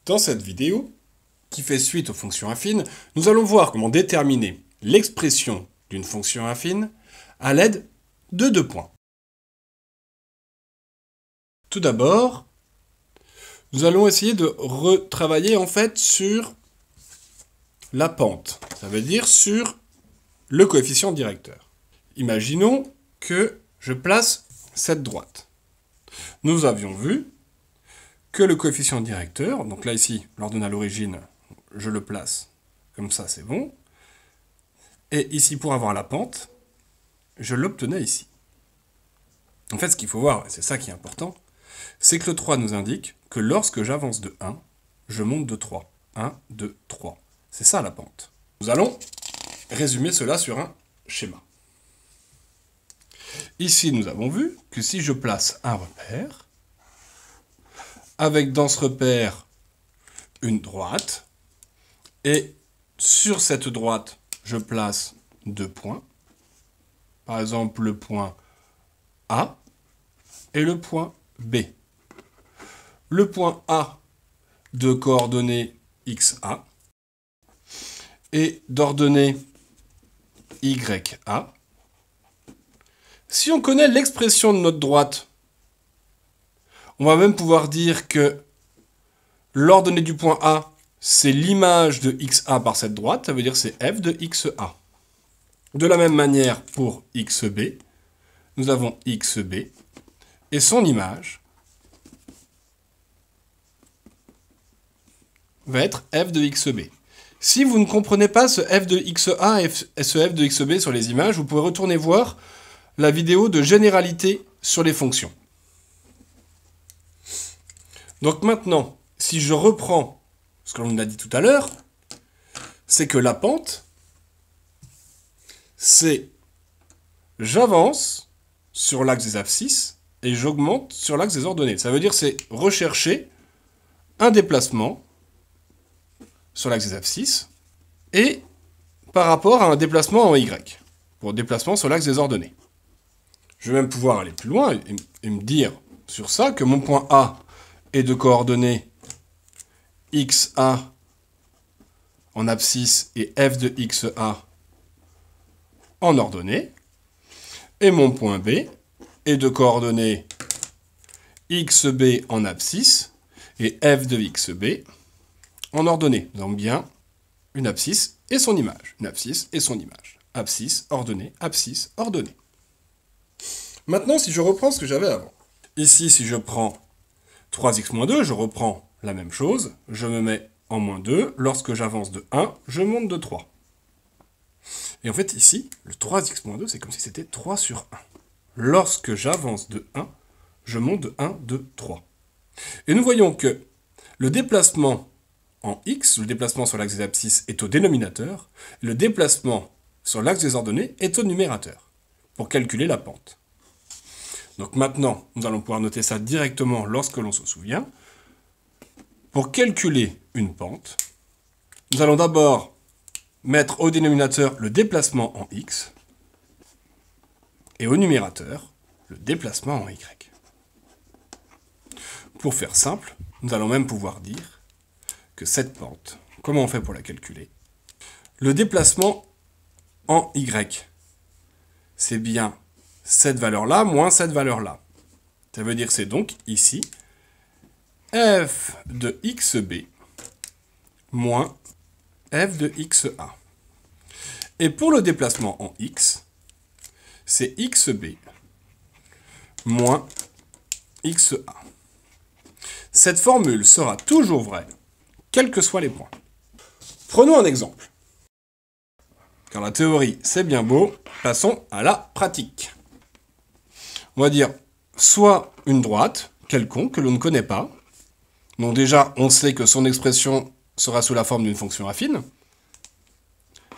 Dans cette vidéo, qui fait suite aux fonctions affines, nous allons voir comment déterminer l'expression d'une fonction affine à l'aide de deux points. Tout d'abord, nous allons essayer de retravailler en fait sur la pente, ça veut dire sur le coefficient directeur. Imaginons que je place cette droite. Nous avions vu que le coefficient directeur, donc là ici, l'ordonnée à l'origine, je le place comme ça, c'est bon. Et ici, pour avoir la pente, je l'obtenais ici. En fait, ce qu'il faut voir, et c'est ça qui est important, c'est que le 3 nous indique que lorsque j'avance de 1, je monte de 3. 1, 2, 3. C'est ça la pente. Nous allons résumer cela sur un schéma. Ici, nous avons vu que si je place un repère, avec dans ce repère une droite, et sur cette droite, je place deux points, par exemple le point A et le point B. Le point A de coordonnées XA et d'ordonnées YA. Si on connaît l'expression de notre droite, on va même pouvoir dire que l'ordonnée du point A, c'est l'image de XA par cette droite, ça veut dire c'est f de XA. De la même manière pour XB, nous avons XB, et son image va être f de XB. Si vous ne comprenez pas ce f de XA et ce f de XB sur les images, vous pouvez retourner voir la vidéo de généralité sur les fonctions. Donc maintenant, si je reprends ce que l'on a dit tout à l'heure, c'est que la pente, c'est j'avance sur l'axe des abscisses et j'augmente sur l'axe des ordonnées. Ça veut dire c'est rechercher un déplacement sur l'axe des abscisses et par rapport à un déplacement en Y, pour déplacement sur l'axe des ordonnées. Je vais même pouvoir aller plus loin et me dire sur ça que mon point A est de coordonnées XA en abscisse et f de XA en ordonnée, et mon point B est de coordonnées XB en abscisse et f de XB en ordonnée. Nous avons bien une abscisse et son image. Une abscisse et son image. Abscisse, ordonnée, abscisse, ordonnée. Maintenant, si je reprends ce que j'avais avant. Ici, si je prends 3x moins 2, je reprends la même chose. Je me mets en moins 2. Lorsque j'avance de 1, je monte de 3. Et en fait, ici, le 3x moins 2, c'est comme si c'était 3 sur 1. Lorsque j'avance de 1, je monte de 1, 2, 3. Et nous voyons que le déplacement en x, le déplacement sur l'axe des abscisses, est au dénominateur. Le déplacement sur l'axe des ordonnées est au numérateur, pour calculer la pente. Donc maintenant, nous allons pouvoir noter ça directement lorsque l'on se souvient. Pour calculer une pente, nous allons d'abord mettre au dénominateur le déplacement en x et au numérateur le déplacement en y. Pour faire simple, nous allons même pouvoir dire que cette pente, comment on fait pour la calculer? Le déplacement en y, c'est bien cette valeur-là moins cette valeur-là. Ça veut dire que c'est donc ici f de xb moins f de xa. Et pour le déplacement en x, c'est xb moins xa. Cette formule sera toujours vraie, quels que soient les points. Prenons un exemple. Car la théorie, c'est bien beau, passons à la pratique. On va dire soit une droite quelconque que l'on ne connaît pas. Donc déjà, on sait que son expression sera sous la forme d'une fonction affine.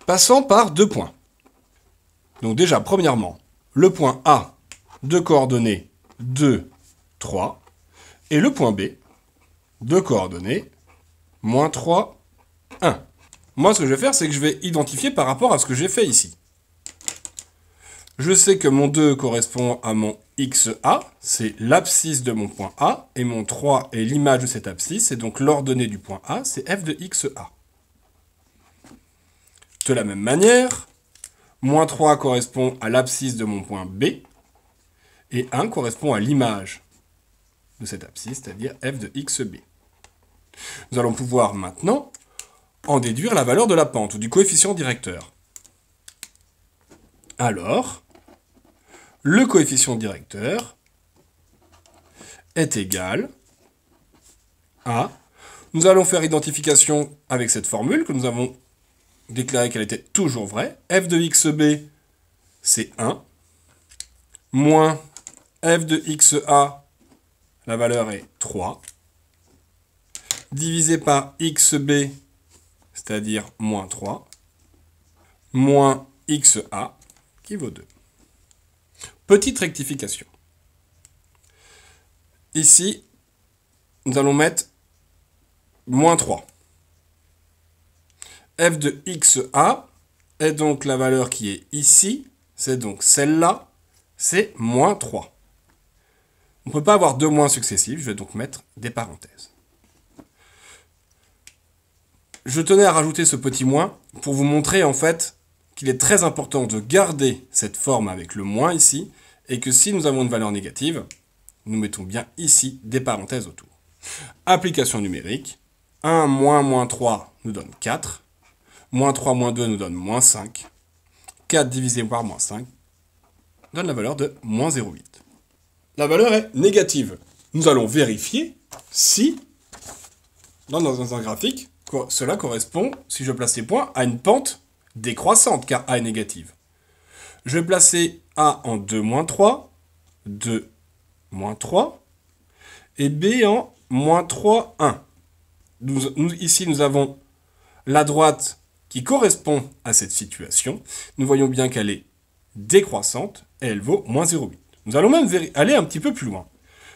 Passant par deux points. Donc déjà, premièrement, le point A de coordonnées 2, 3. Et le point B de coordonnées moins 3, 1. Moi, ce que je vais faire, c'est que je vais identifier par rapport à ce que j'ai fait ici. Je sais que mon 2 correspond à mon xa, c'est l'abscisse de mon point A, et mon 3 est l'image de cette abscisse, et donc l'ordonnée du point A, c'est f de xa. De la même manière, moins 3 correspond à l'abscisse de mon point B, et 1 correspond à l'image de cette abscisse, c'est-à-dire f de xb. Nous allons pouvoir maintenant en déduire la valeur de la pente, ou du coefficient directeur. Alors, le coefficient directeur est égal à... Nous allons faire identification avec cette formule que nous avons déclaré qu'elle était toujours vraie. F de xb, c'est 1, moins f de xa, la valeur est 3, divisé par xb, c'est-à-dire moins 3, moins xa, qui vaut 2. Petite rectification. Ici, nous allons mettre moins 3. F de xa est donc la valeur qui est ici, c'est donc celle-là, c'est moins 3. On ne peut pas avoir deux moins successifs, je vais donc mettre des parenthèses. Je tenais à rajouter ce petit moins pour vous montrer en fait qu'il est très important de garder cette forme avec le moins ici, et que si nous avons une valeur négative, nous mettons bien ici des parenthèses autour. Application numérique, 1 moins moins 3 nous donne 4, moins 3 moins 2 nous donne moins 5, 4 divisé par moins 5 donne la valeur de moins 0,8. La valeur est négative. Nous allons vérifier si, dans un graphique, cela correspond, si je place les points, à une pente décroissante, car A est négative. Je vais placer A en 2 moins 3, 2 moins 3, et B en moins 3, 1. Ici, nous avons la droite qui correspond à cette situation. Nous voyons bien qu'elle est décroissante, et elle vaut moins 0,8. Nous allons même aller un petit peu plus loin.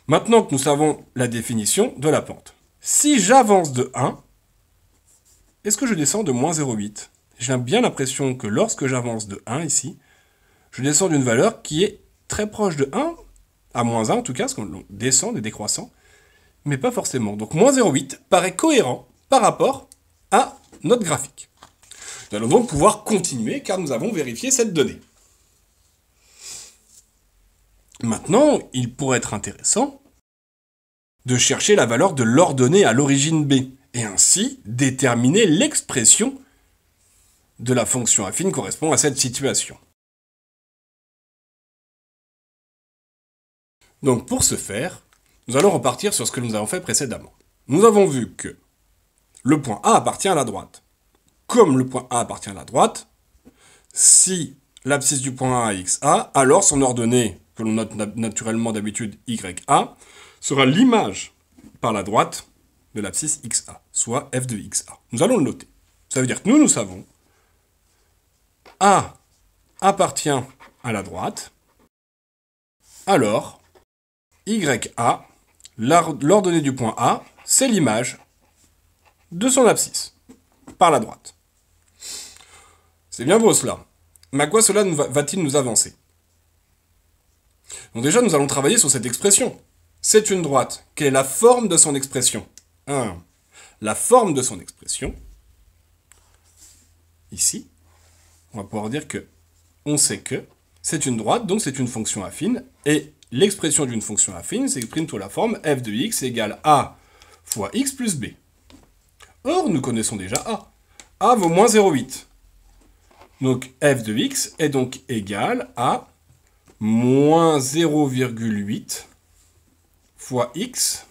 Maintenant que nous savons la définition de la pente. Si j'avance de 1, est-ce que je descends de moins 0,8 ? J'ai bien l'impression que lorsque j'avance de 1 ici, je descends d'une valeur qui est très proche de 1, à moins 1 en tout cas, parce qu'on descend des décroissants, mais pas forcément. Donc moins 0,8 paraît cohérent par rapport à notre graphique. Nous allons donc pouvoir continuer car nous avons vérifié cette donnée. Maintenant, il pourrait être intéressant de chercher la valeur de l'ordonnée à l'origine B, et ainsi déterminer l'expression de la fonction affine correspond à cette situation. Donc pour ce faire, nous allons repartir sur ce que nous avons fait précédemment. Nous avons vu que le point A appartient à la droite. Comme le point A appartient à la droite, si l'abscisse du point A est XA, alors son ordonnée, que l'on note naturellement d'habitude YA, sera l'image par la droite de l'abscisse XA, soit f de XA. Nous allons le noter. Ça veut dire que nous savons A appartient à la droite, alors YA, l'ordonnée du point A, c'est l'image de son abscisse, par la droite. C'est bien beau cela. Mais à quoi cela va-t-il nous avancer? Donc déjà, nous allons travailler sur cette expression. C'est une droite. Quelle est la forme de son expression? La forme de son expression, ici, on va pouvoir dire que on sait que c'est une droite, donc c'est une fonction affine, et l'expression d'une fonction affine s'exprime sous la forme f de x égale a fois x plus b. Or, nous connaissons déjà a. A vaut moins 0,8. Donc f de x est donc égal à moins 0,8 fois x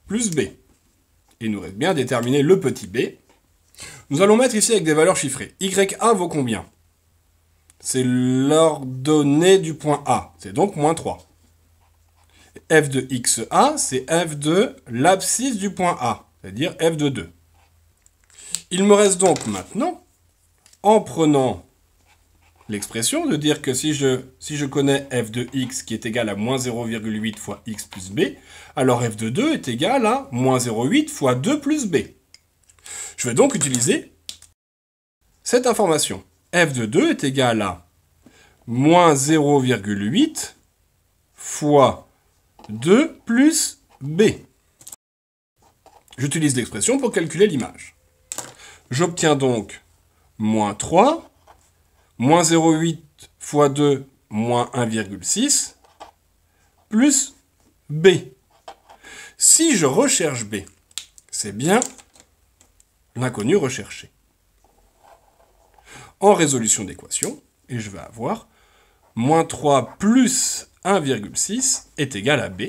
plus b. Et il nous reste bien à déterminer le petit b. Nous allons mettre ici avec des valeurs chiffrées. YA vaut combien? C'est l'ordonnée du point A. C'est donc moins 3. F de XA, c'est f de l'abscisse du point A, c'est-à-dire f de 2. Il me reste donc maintenant, en prenant l'expression, de dire que si je connais f de x qui est égal à moins 0,8 fois x plus b, alors f de 2 est égal à moins 0,8 fois 2 plus b. Je vais donc utiliser cette information. F de 2 est égal à moins 0,8 fois 2 plus b. J'utilise l'expression pour calculer l'image. J'obtiens donc moins 3, moins 0,8 fois 2, moins 1,6, plus b. Si je recherche b, c'est bien l'inconnu recherché. En résolution d'équation, et je vais avoir moins 3 plus 1,6 est égal à b.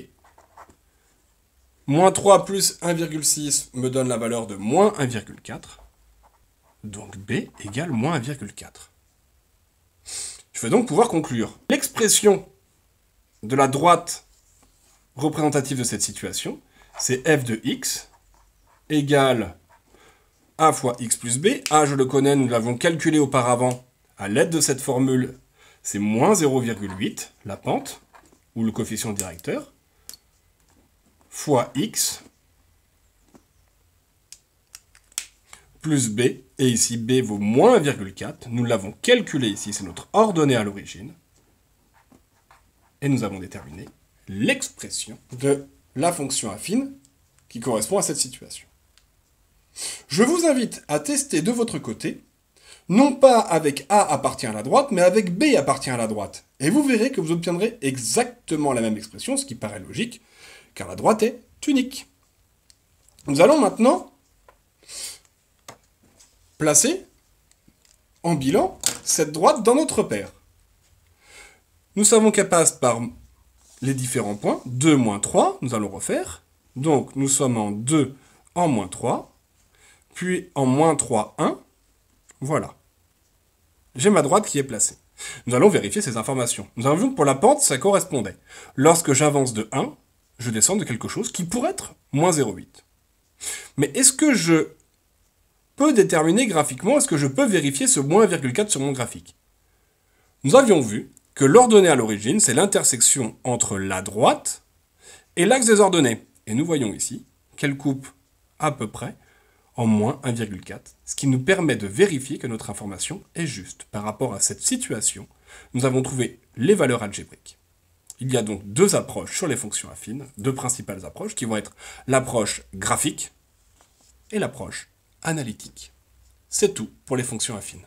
Moins 3 plus 1,6 me donne la valeur de moins 1,4. Donc b égale moins 1,4. Je vais donc pouvoir conclure. L'expression de la droite représentative de cette situation, c'est f de x égale a fois x plus b. A, je le connais, nous l'avons calculé auparavant à l'aide de cette formule. C'est moins 0,8, la pente, ou le coefficient directeur, fois x, plus b, et ici b vaut moins 1,4. Nous l'avons calculé ici, c'est notre ordonnée à l'origine. Et nous avons déterminé l'expression de la fonction affine qui correspond à cette situation. Je vous invite à tester de votre côté, non pas avec A appartient à la droite, mais avec B appartient à la droite. Et vous verrez que vous obtiendrez exactement la même expression, ce qui paraît logique, car la droite est unique. Nous allons maintenant placer en bilan cette droite dans notre paire. Nous savons qu'elle passe par les différents points. 2, moins 3, nous allons refaire. Donc, nous sommes en 2, en moins 3, puis en moins 3, 1. Voilà. J'ai ma droite qui est placée. Nous allons vérifier ces informations. Nous avons vu que pour la pente, ça correspondait. Lorsque j'avance de 1, je descends de quelque chose qui pourrait être moins 0,8. Mais est-ce que je peux déterminer graphiquement, est-ce que je peux vérifier ce moins 1,4 sur mon graphique? Nous avions vu que l'ordonnée à l'origine, c'est l'intersection entre la droite et l'axe des ordonnées. Et nous voyons ici qu'elle coupe à peu près en moins 1,4, ce qui nous permet de vérifier que notre information est juste. Par rapport à cette situation, nous avons trouvé les valeurs algébriques. Il y a donc deux approches sur les fonctions affines, deux principales approches qui vont être l'approche graphique et l'approche analytique. C'est tout pour les fonctions affines.